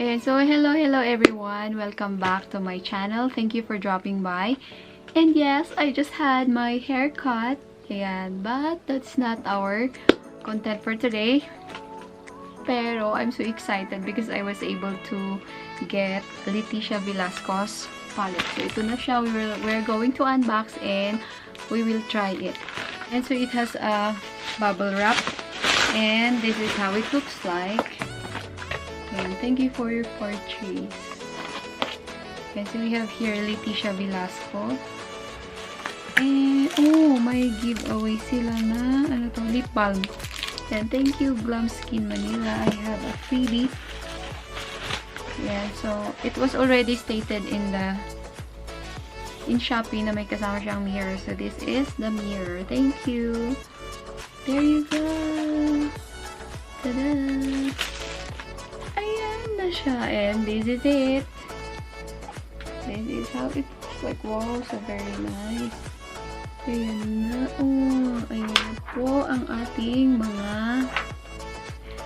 Ayan, so hello everyone. Welcome back to my channel. Thank you for dropping by. And yes, I just had my haircut. Ayan, but that's not our content for today. Pero I'm so excited because I was able to get Letisha Velasco's palette. So ito na siya. We're going to unbox and we will try it. And so it has a bubble wrap. And this is how it looks like. And thank you for your purchase. Okay, so we have here Letisha Velasco. And, oh, may giveaway sila na, ano to, lip balm. And thank you, Glamskin, Manila. I have a freebie. Yeah, so, it was already stated in Shopee na may kasama siyang mirror. So, this is the mirror. Thank you. There you go. Tada! Siya, and this is it. This is how it looks like. Wow, so very nice. Ayan na. Oh, ayan po ang ating mga.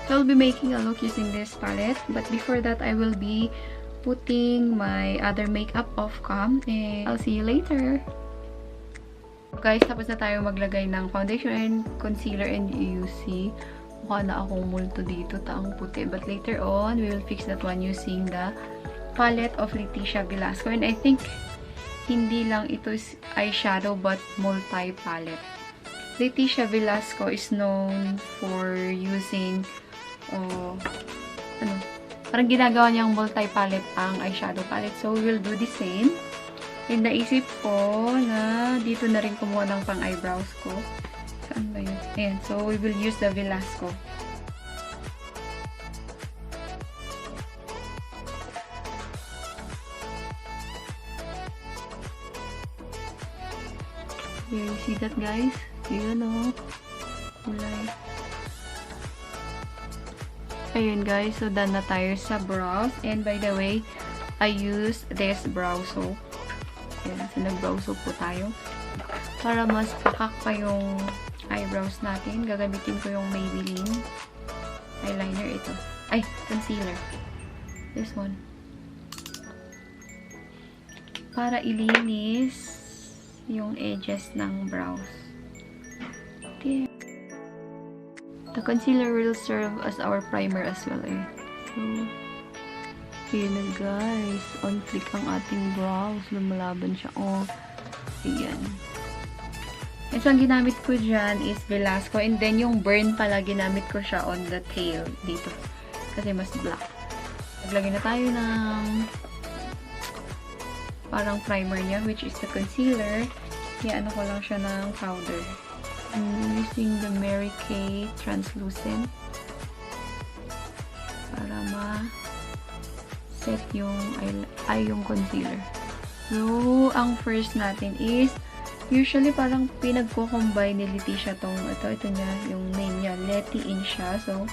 So I'll be making a look using this palette, but before that I will be putting my other makeup off cam, and I'll see you later. Guys, tapos na tayo maglagay ng foundation and concealer and UC. Mukha na akong multo dito, taong puti. But later on, we will fix that one using the palette of Letisha Velasco. And I think, hindi lang ito is eyeshadow, but multi-palette. Letisha Velasco is known for using, parang ginagawa niyang multi-palette ang eyeshadow palette. So, we will do the same. And naisip ko na dito na rin kumuha ng pang-eyebrows ko. Saan ba yun? Ayan. So, we will use the Velasco. Here, you see that, guys? Yun, oh. Kulay. Ayun, guys. So, done na tayo sa brows. And by the way, I used this brow soap. Ayan. So, nag-brow soap po tayo. Para mas pakak pa yung eyebrows natin, gagamitin ko yung Maybelline eyeliner ito. Ay, concealer. This one. Para ilinis yung edges ng brows. Okay. The concealer will serve as our primer as well, eh. So, yun na, guys. On flick ang ating brows. Lumalaban siya. Oh, ayan. And so, ang ginamit ko dyan is Velasco. And then, yung burn pala, ginamit ko siya on the tail dito. Kasi mas black. Naglagay na tayo ng parang primer niya, which is the concealer. Kaya ano ko lang siya ng powder. I'm using the M.L.A translucent. Para ma-set yung concealer. So, ang first natin is usually, parang pinagko-combine ni Letisha tong, ito niya, yung name niya, Leti in siya. So,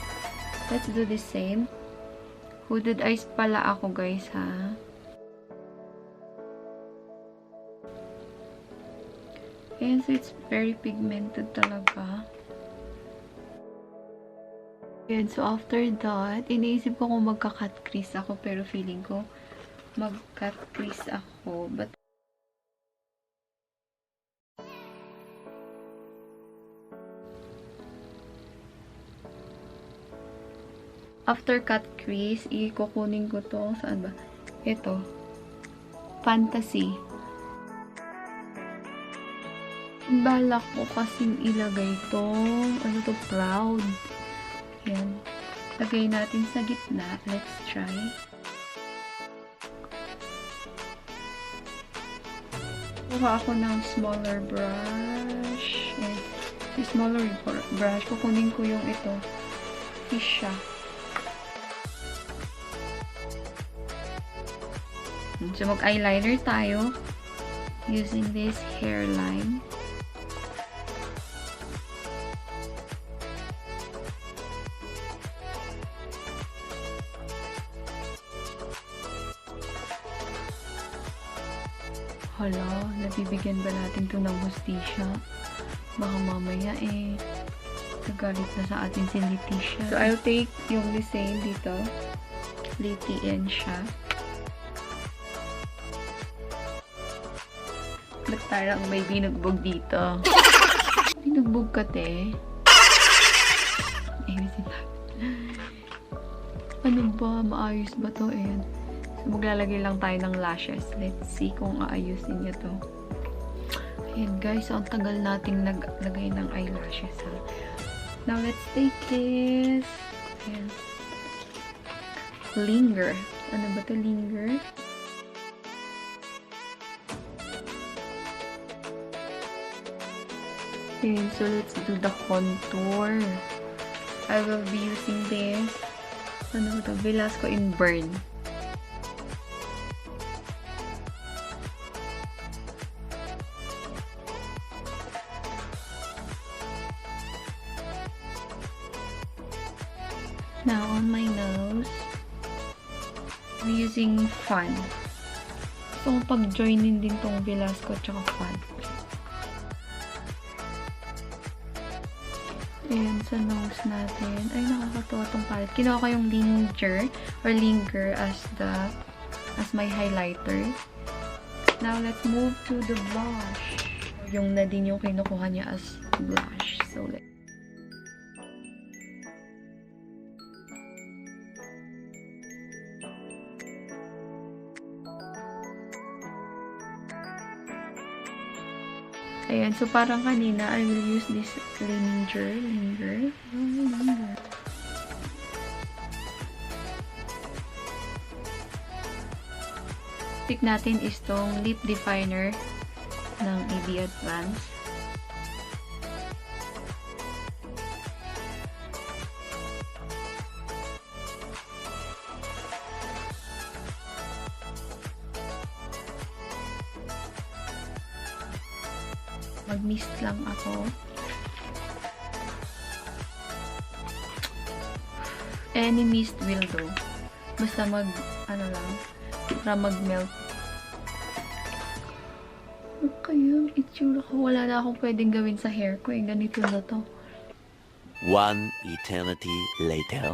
let's do the same. Hooded eyes pala ako, guys, ha? And so, it's very pigmented talaga. And so, after that, iniisip ko kung magka-cut crease ako, pero feeling ko, mag-cut crease ako. But, after cut crease, ikukunin ko to. Saan ba? Ito. Fantasy. Balak ko kasing ilagay to. Ano to? Proud. Yan. Lagay natin sa gitna. Let's try. Kuha ako ng smaller brush. And yung smaller brush, kukunin ko yung ito. Fish siya. So, mag-eyeliner tayo using this hairline. Hala, nabibigyan ba natin ito ng hustisya? Baka mamaya nagalit na sa atin si Letisha. So, I'll take yung lisane dito. Litiin siya. Ba't parang may binugbog dito? Binugbog ka, te. Ano ba? Maayos ba to? Ayan. So, maglalagay lang tayo ng lashes. Let's see kung aayusin niya to. Ayan, guys. So, ang tagal nating naglagay ng eyelashes, ha. Now, let's take this. Ayan. Linger. Ano ba to? Linger? Okay, so let's do the contour. I will be using this. Ano ba ito? Velasco in Burn. Now, on my nose, I'm using Fun. So, pag-joinin din tong Velasco at saka Fun. Ayan, sa nose natin. Ay, nakakatawa tong palette. Kinuha ko yung Linger as my highlighter. Now, let's move to the blush. Yung na din yung kinukuha niya as blush. So, ayan, so parang kanina, I will use this Linger. Stick natin is tong lip definer ng AB Advance. Mag-mist lang ako. Any mist will do. Basta para mag-melt. Ano kaya? Itsura ko. Wala na akong pwedeng gawin sa hair ko. Ganito na to. One eternity later.